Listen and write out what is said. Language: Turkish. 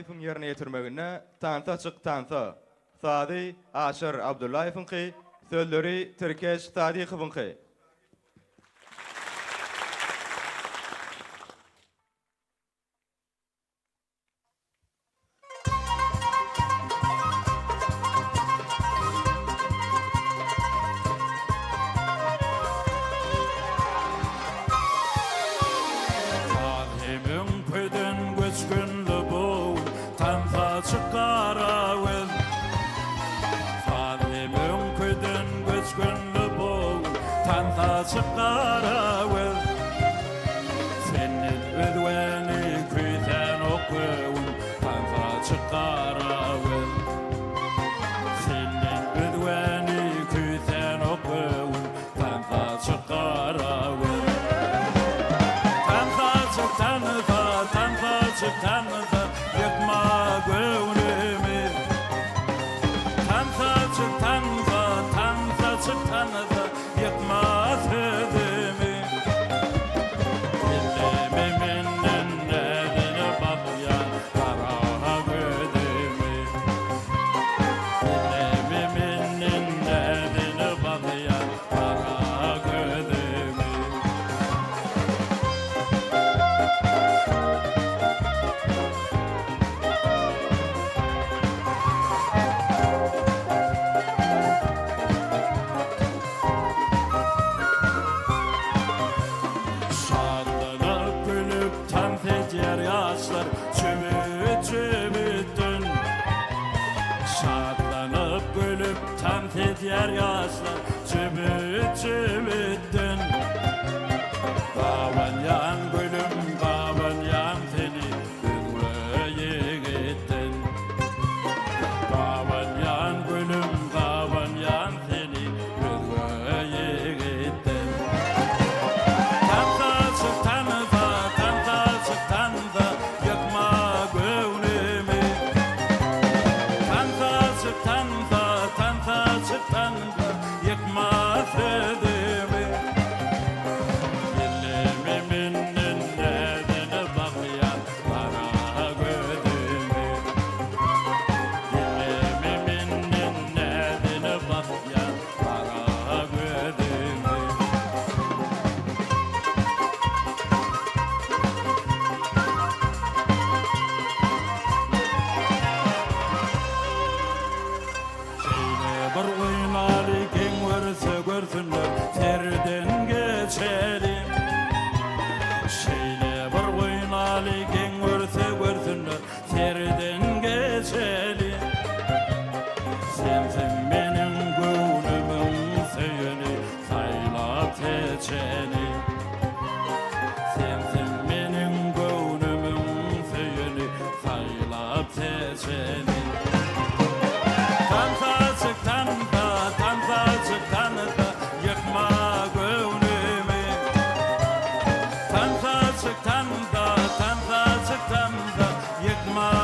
Abdullayev'in yerine getirmegine tanta çık tanta. Sadi Aşır Abdullayev'in ki sözleri Türkeş Sadiqov'un ki. Yer yaşlar çümüttün Kavan yan gülüm kavan yan seni Üzmeye gittin Kavan yan gülüm kavan yan seni Üzmeye gittin Tanta çıktanza Yıkma gönlümü Tanta çıktanza yıkma sözümü Dilimin nedeni bakmayan kara gözümü Dilimin nedeni bakmayan kara gözümü Bir oynalı kim görse görsünler serden geçelim Şeyle bir oynalı kim görse görsünler serden geçelim Sensin benim gönlümün suyunu saylap seçeni Sensin benim gönlümün suyunu saylap seçeni Yıkma gönlümü Tanta çıktanda Yıkma